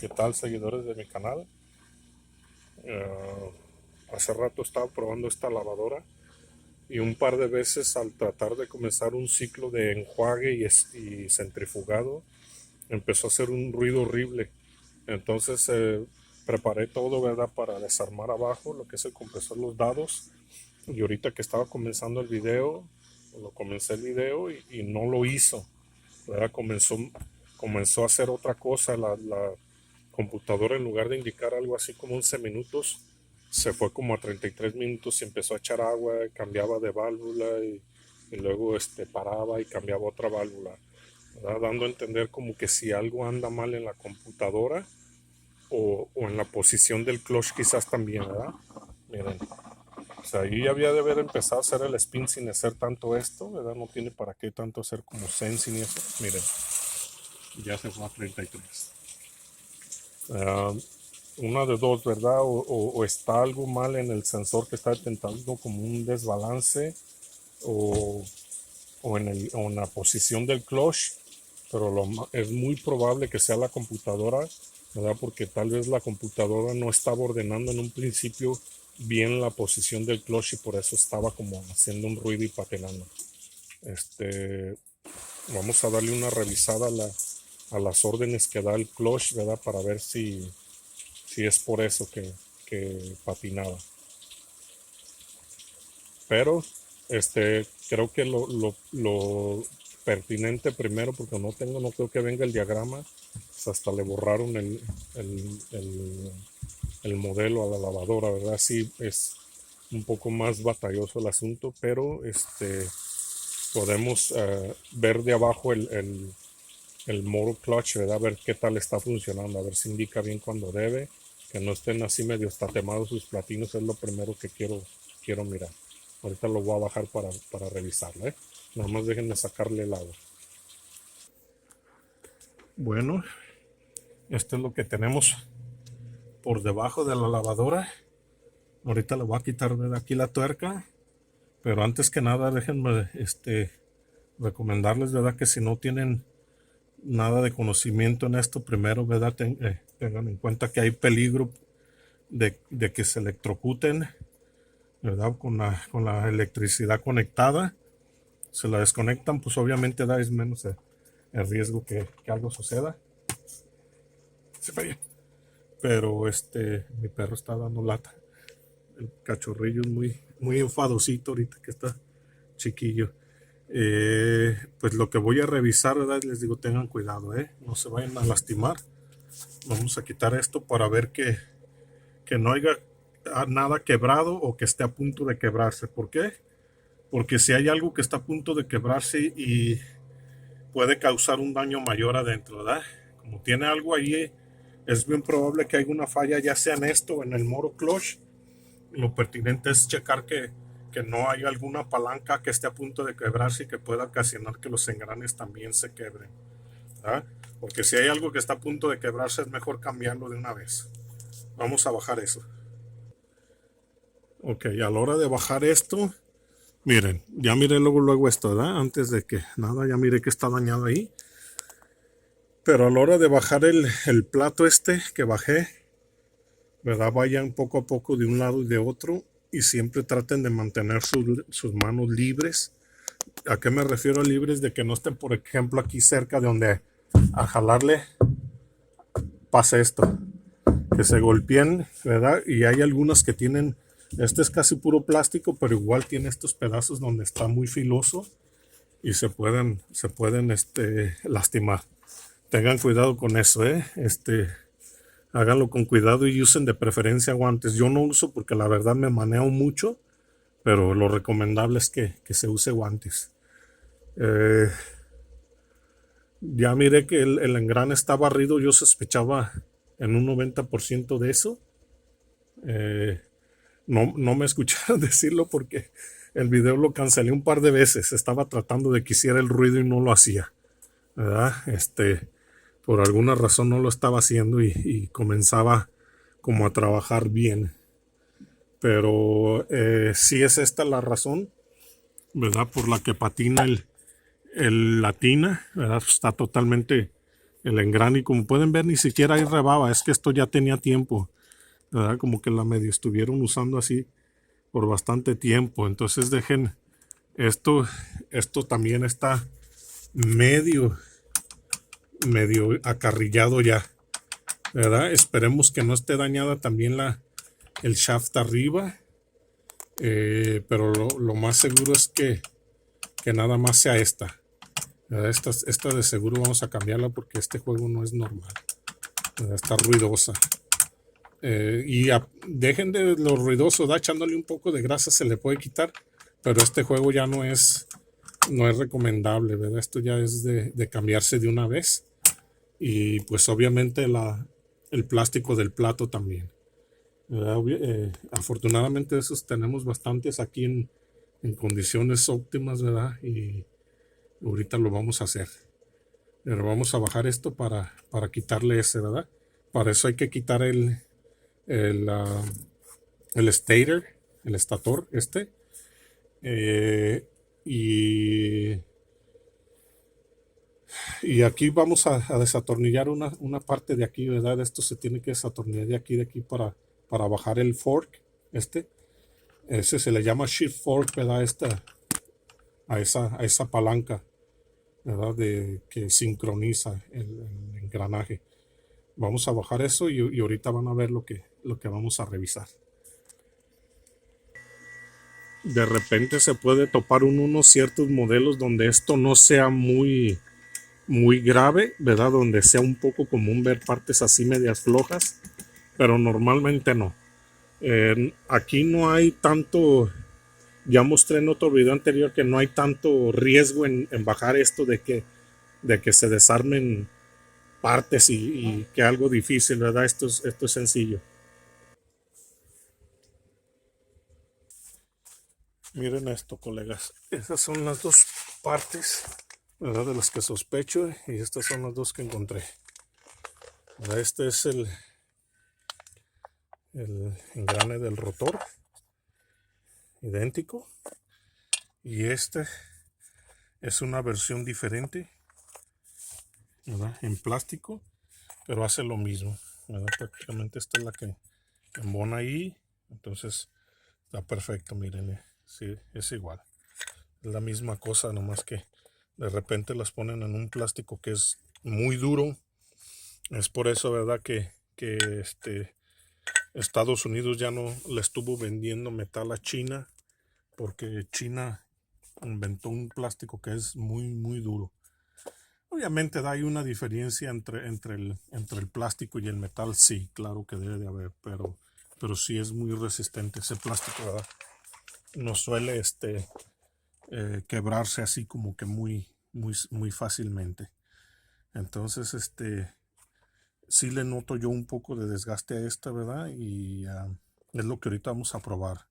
¿Qué tal, seguidores de mi canal? Hace rato estaba probando esta lavadora y un par de veces al tratar de comenzar un ciclo de enjuague y centrifugado empezó a hacer un ruido horrible. Entonces preparé todo, ¿verdad?, para desarmar abajo lo que es el compresor, los dados. Y ahorita que estaba comenzando el video, lo comencé el video y no lo hizo, ¿verdad? Comenzó a hacer otra cosa. La computadora, en lugar de indicar algo así como 11 minutos, se fue como a 33 minutos y empezó a echar agua, cambiaba de válvula y luego paraba y cambiaba otra válvula, ¿verdad? Dando a entender como que si algo anda mal en la computadora o en la posición del clutch quizás también, ¿verdad? Miren, o sea, ahí había de haber empezado a hacer el spin sin hacer tanto esto, ¿verdad? No tiene para qué tanto hacer como sensing y eso. Miren, ya se fue a 33. Una de dos, ¿verdad? O está algo mal en el sensor que está detectando como un desbalance o, o en la posición del clutch, pero es muy probable que sea la computadora, ¿verdad? Porque tal vez la computadora no estaba ordenando en un principio bien la posición del clutch y por eso estaba como haciendo un ruido y patinando. Vamos a darle una revisada a las órdenes que da el clutch, ¿verdad? Para ver si es por eso que patinaba. Pero creo que lo pertinente primero, porque no creo que venga el diagrama, pues hasta le borraron el modelo a la lavadora, ¿verdad? Sí, es un poco más batalloso el asunto, pero podemos ver de abajo el motor clutch, ¿verdad? A ver qué tal está funcionando, a ver si indica bien cuando debe, que no estén así medio estatemados sus platinos, es lo primero que quiero mirar. Ahorita lo voy a bajar para revisarlo, ¿eh? Nada más déjenme sacarle el agua. Bueno, esto es lo que tenemos por debajo de la lavadora. Ahorita le voy a quitar de aquí la tuerca, pero antes que nada déjenme recomendarles, ¿verdad?, que si no tienen nada de conocimiento en esto, primero, ¿verdad?, tengan en cuenta que hay peligro de que se electrocuten, ¿verdad?, con la electricidad conectada. Se la desconectan, pues obviamente es menos el riesgo que algo suceda. Se vaya. Pero mi perro está dando lata. El cachorrillo es muy enfadosito ahorita que está chiquillo. Pues lo que voy a revisar, ¿verdad?, les digo, tengan cuidado, no se vayan a lastimar. Vamos a quitar esto para ver que no haya nada quebrado o que esté a punto de quebrarse. ¿Por qué? Porque si hay algo que está a punto de quebrarse y puede causar un daño mayor adentro, ¿verdad? Como tiene algo ahí, es bien probable que haya una falla, ya sea en esto o en el motor clutch. Lo pertinente es checar que no haya alguna palanca que esté a punto de quebrarse y que pueda ocasionar que los engranes también se quebren, ¿verdad? Porque si hay algo que está a punto de quebrarse, es mejor cambiarlo de una vez. Vamos a bajar eso. Ok, a la hora de bajar esto, miren, ya miré luego esto, ¿verdad? Antes de que nada, ya miré que está dañado ahí. Pero a la hora de bajar el plato que bajé, ¿verdad?, vayan poco a poco de un lado y de otro y siempre traten de mantener sus manos libres. ¿A qué me refiero a libres? De que no estén, por ejemplo, aquí cerca de donde a jalarle pase esto, que se golpeen, ¿verdad? Y hay algunas que tienen, este es casi puro plástico, pero igual tiene estos pedazos donde está muy filoso y se pueden lastimar. Tengan cuidado con eso, háganlo con cuidado y usen de preferencia guantes. Yo no uso porque la verdad me maneo mucho, pero lo recomendable es que se use guantes. Ya miré que el engrane está barrido, yo sospechaba en un 90% de eso. No me escucharon decirlo porque el video lo cancelé un par de veces. Estaba tratando de que hiciera el ruido y no lo hacía, ¿verdad? Por alguna razón no lo estaba haciendo y comenzaba como a trabajar bien. Pero sí es esta la razón, ¿verdad?, por la que patina el latina, ¿verdad? Está totalmente el engrane, y como pueden ver ni siquiera hay rebaba, es que esto ya tenía tiempo, ¿verdad? Como que la medio estuvieron usando así por bastante tiempo. Entonces dejen esto, esto también está medio, medio acarrillado ya, ¿verdad? Esperemos que no esté dañada también el shaft arriba, pero lo más seguro es que nada más sea esta. Esta de seguro vamos a cambiarla porque este juego no es normal, ¿verdad? Está ruidosa. Dejen de lo ruidoso, da, echándole un poco de grasa se le puede quitar, pero este juego ya no es recomendable, ¿verdad? Esto ya es de cambiarse de una vez. Y pues obviamente el plástico del plato también, ¿verdad? Afortunadamente esos tenemos bastantes aquí en condiciones óptimas, ¿verdad? Y ahorita lo vamos a hacer. Pero vamos a bajar esto para quitarle ese, ¿verdad? Para eso hay que quitar el, ah, el stator, el estator este. Y, y aquí vamos a desatornillar una parte de aquí, ¿verdad? Esto se tiene que desatornillar de aquí para bajar el fork, este. Ese se le llama shift fork, ¿verdad? A esa palanca, ¿verdad? Que sincroniza el engranaje. Vamos a bajar eso y ahorita van a ver lo que vamos a revisar. De repente se puede topar unos ciertos modelos donde esto no sea muy grave, ¿verdad? Donde sea un poco común ver partes así medias flojas, pero normalmente no. Aquí no hay tanto, ya mostré en otro video anterior que no hay tanto riesgo en bajar esto de que se desarmen partes y que algo difícil, ¿verdad? Esto es sencillo. Miren esto, colegas. Esas son las dos partes, ¿verdad? De las que sospecho, y estas son las dos que encontré. ¿Verdad? Este es el engrane del rotor, idéntico. Y este es una versión diferente, ¿verdad? En plástico, pero hace lo mismo, ¿verdad? Prácticamente esta es la que embona ahí. Entonces está perfecto, miren. Sí, es igual. Es la misma cosa, nomás que de repente las ponen en un plástico que es muy duro. Es por eso, ¿verdad? Que Estados Unidos ya no le estuvo vendiendo metal a China, porque China inventó un plástico que es muy duro. Obviamente hay una diferencia entre el plástico y el metal, sí, claro que debe de haber, pero sí es muy resistente ese plástico, ¿verdad? No suele quebrarse así como que muy fácilmente. Entonces, sí le noto yo un poco de desgaste a esta, ¿verdad? Y es lo que ahorita vamos a probar.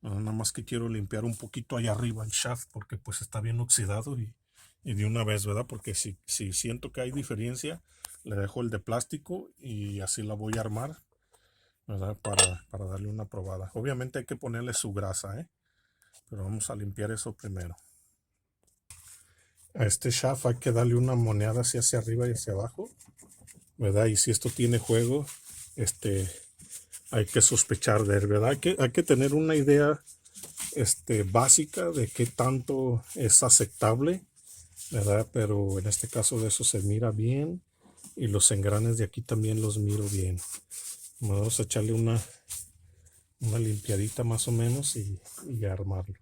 Nada más que quiero limpiar un poquito allá arriba el shaft porque pues está bien oxidado y de una vez, ¿verdad? Porque si siento que hay diferencia, le dejo el de plástico y así la voy a armar, ¿verdad? Para darle una probada. Obviamente hay que ponerle su grasa, ¿eh? Pero vamos a limpiar eso primero. A este shaft hay que darle una moneada hacia arriba y hacia abajo, ¿verdad? Y si esto tiene juego, hay que sospechar de él, ¿verdad? Hay que tener una idea básica de qué tanto es aceptable, ¿verdad? Pero en este caso de eso se mira bien y los engranes de aquí también los miro bien. Vamos a echarle una limpiadita más o menos y armarlo.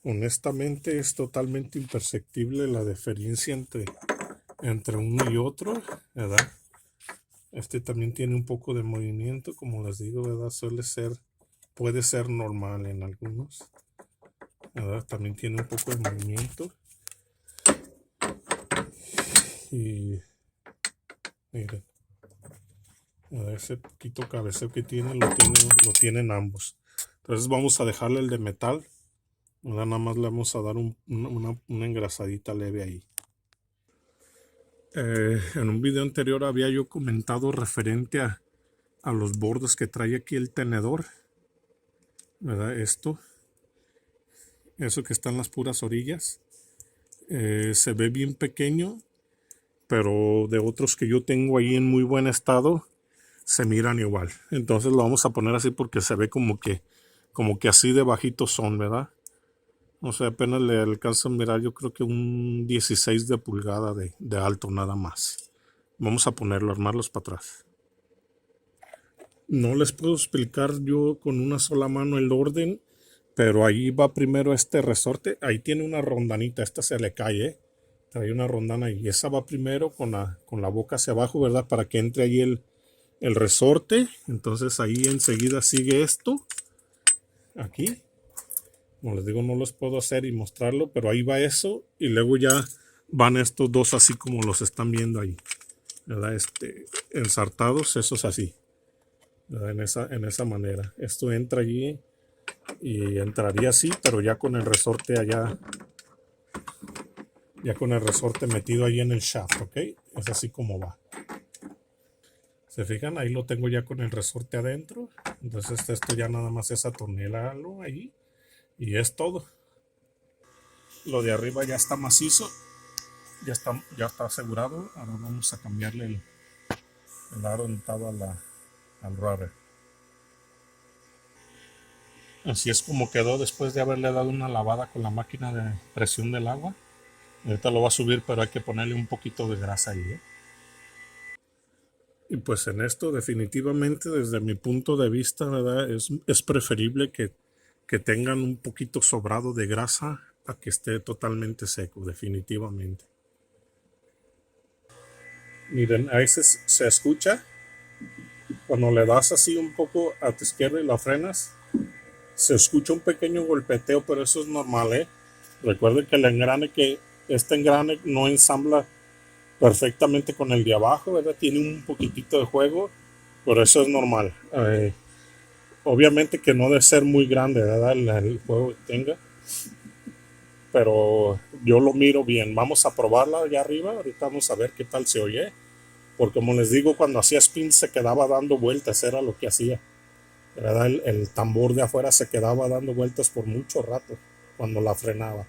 Honestamente es totalmente imperceptible la diferencia entre uno y otro, ¿verdad? Este también tiene un poco de movimiento, como les digo, ¿verdad? Puede ser normal en algunos, ¿verdad? También tiene un poco de movimiento. Y miren, ese poquito cabeceo que lo tienen ambos. Entonces vamos a dejarle el de metal, ¿verdad? Nada más le vamos a dar una engrasadita leve ahí. En un video anterior había yo comentado referente a los bordes que trae aquí el tenedor, ¿verdad? Eso que está en las puras orillas, se ve bien pequeño, pero de otros que yo tengo ahí en muy buen estado, se miran igual. Entonces lo vamos a poner así porque se ve como que así de bajitos son, ¿verdad? O sea, apenas le alcanza a mirar, yo creo que un 16 de pulgada de alto nada más. Vamos a ponerlo, armarlos para atrás. No les puedo explicar yo con una sola mano el orden, pero ahí va primero este resorte. Ahí tiene una rondanita, esta se le cae, ¿eh? Trae una rondana y esa va primero con la boca hacia abajo, ¿verdad? Para que entre ahí el resorte. Entonces ahí enseguida sigue esto. Aquí. Como les digo, no los puedo hacer y mostrarlo, pero ahí va eso. Y luego ya van estos dos así como los están viendo ahí, ¿verdad? Ensartados, esos así, ¿verdad? En esa manera. Esto entra allí y entraría así, pero ya con el resorte allá, ya con el resorte metido ahí en el shaft, ¿ok? Es así como va. ¿Se fijan? Ahí lo tengo ya con el resorte adentro. Entonces esto ya nada más es atornillarlo ahí y es todo. Lo de arriba ya está macizo, ya está asegurado. Ahora vamos a cambiarle el aro dentado al rudder. Así es como quedó después de haberle dado una lavada con la máquina de presión del agua. Ahorita lo va a subir, pero hay que ponerle un poquito de grasa ahí, ¿eh? Y pues en esto definitivamente desde mi punto de vista, ¿verdad? Es preferible que tengan un poquito sobrado de grasa a que esté totalmente seco, definitivamente. Miren, ahí se escucha cuando le das así un poco a tu izquierda y la frenas, se escucha un pequeño golpeteo, pero eso es normal, ¿eh? Recuerden que este engrane no ensambla perfectamente con el de abajo, ¿verdad? Tiene un poquitito de juego, pero eso es normal. Obviamente que no debe ser muy grande, ¿verdad? El juego que tenga, pero yo lo miro bien. Vamos a probarla allá arriba, ahorita vamos a ver qué tal se oye, porque como les digo, cuando hacía spin se quedaba dando vueltas, era lo que hacía, ¿verdad? El tambor de afuera se quedaba dando vueltas por mucho rato cuando la frenaba.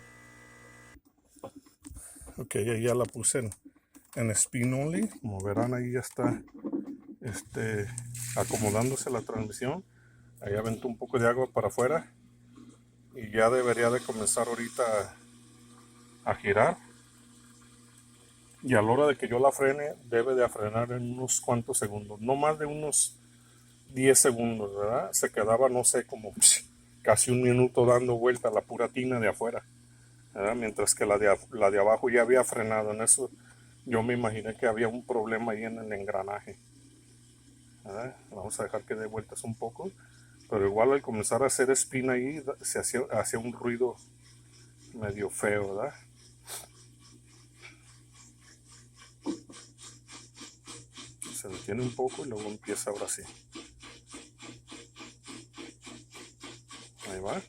Ok, ahí ya la puse en spin only. Como verán, ahí ya está acomodándose la transmisión. Ahí aventó un poco de agua para afuera y ya debería de comenzar ahorita a girar. Y a la hora de que yo la frene, debe de frenar en unos cuantos segundos, no más de unos 10 segundos, ¿verdad? Se quedaba, no sé, como casi un minuto dando vuelta a la pura tina de afuera, ¿verdad? Mientras que la de abajo ya había frenado. En eso yo me imaginé que había un problema ahí en el engranaje, ¿verdad? Vamos a dejar que dé vueltas un poco, pero igual al comenzar a hacer spin ahí se hacía un ruido medio feo, ¿verdad? Se detiene un poco y luego empieza ahora sí. Ahí va.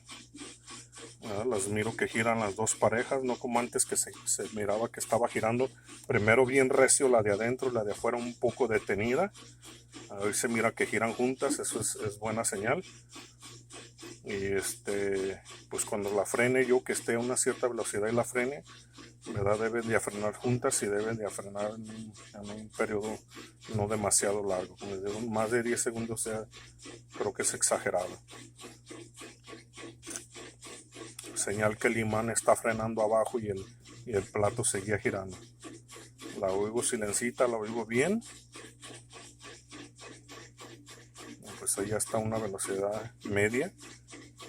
Las miro que giran las dos parejas, no como antes que se miraba que estaba girando primero bien recio la de adentro y la de afuera un poco detenida. A ver, se mira que giran juntas, eso es buena señal. Y pues cuando la frene yo, que esté a una cierta velocidad y la frene, ¿verdad? Deben de frenar juntas y deben de frenar en un periodo no demasiado largo. Como les digo, más de 10 segundos, sea, creo que es exagerado. Señal que el imán está frenando abajo y el plato seguía girando. La oigo silencita, la oigo bien. Pues ahí ya está una velocidad media.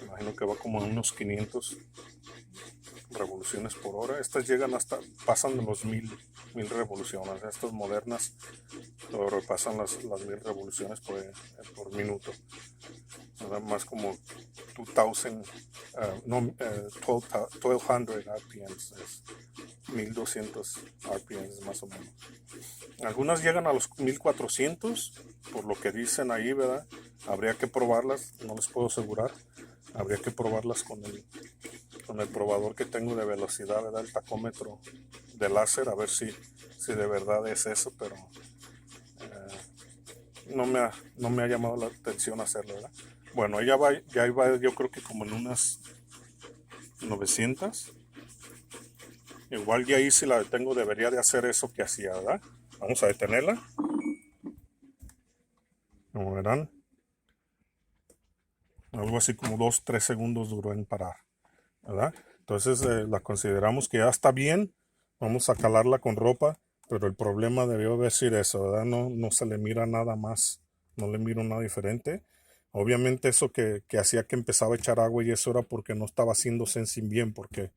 Imagino que va como a unos 500 revoluciones por hora. Estas llegan hasta, pasan de los 1000 revoluciones. Estas modernas repasan las 1000 revoluciones por minuto. Nada más como 1200 RPMs, es 1200 RPMs más o menos. Algunas llegan a los 1400, por lo que dicen ahí, ¿verdad? Habría que probarlas, no les puedo asegurar. Habría que probarlas con el probador que tengo de velocidad, ¿verdad? El tacómetro de láser, a ver si de verdad es eso, pero no me ha llamado la atención hacerlo, ¿verdad? Bueno, ya va yo creo que como en unas 900. Igual ya ahí si la detengo debería de hacer eso que hacía, ¿verdad? Vamos a detenerla. Como verán, algo así como 2, 3 segundos duró en parar, ¿verdad? Entonces la consideramos que ya está bien. Vamos a calarla con ropa, pero el problema debió decir eso, ¿verdad? No, no se le mira nada más, no le miro nada diferente. Obviamente eso que hacía que empezaba a echar agua y eso era porque no estaba haciendo sensing bien, porque,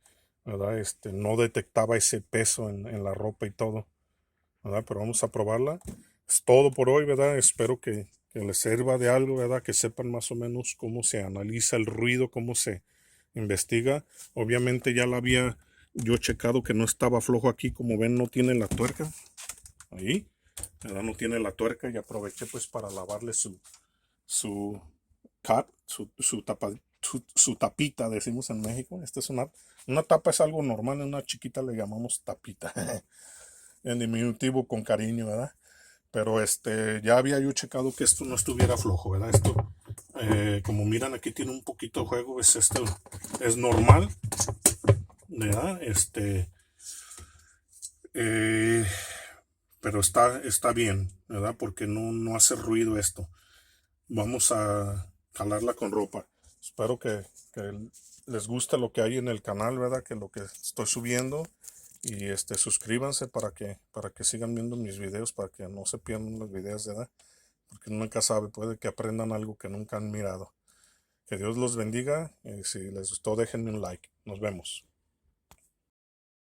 ¿verdad? No detectaba ese peso en la ropa y todo, ¿verdad? Pero vamos a probarla. Es todo por hoy, ¿verdad? Espero que les sirva de algo, ¿verdad? Que sepan más o menos cómo se analiza el ruido, cómo se investiga. Obviamente ya la había yo checado que no estaba flojo aquí. Como ven, no tiene la tuerca. Ahí, ¿verdad? No tiene la tuerca y aproveché pues para lavarle su cap, su tapita, decimos en México. Esta es una tapa, es algo normal, una chiquita le llamamos tapita. En diminutivo con cariño, ¿verdad? Pero ya había yo checado que esto no estuviera flojo, ¿verdad? Esto, como miran aquí tiene un poquito de juego, es normal, ¿verdad? Eh, pero está bien, ¿verdad? Porque no hace ruido esto. Vamos a calarla con ropa. Espero que les guste lo que hay en el canal, ¿verdad? Que lo que estoy subiendo. Y suscríbanse para que sigan viendo mis videos, para que no se pierdan los videos, ¿verdad? Porque nunca sabe, puede que aprendan algo que nunca han mirado. Que Dios los bendiga y si les gustó déjenme un like. Nos vemos.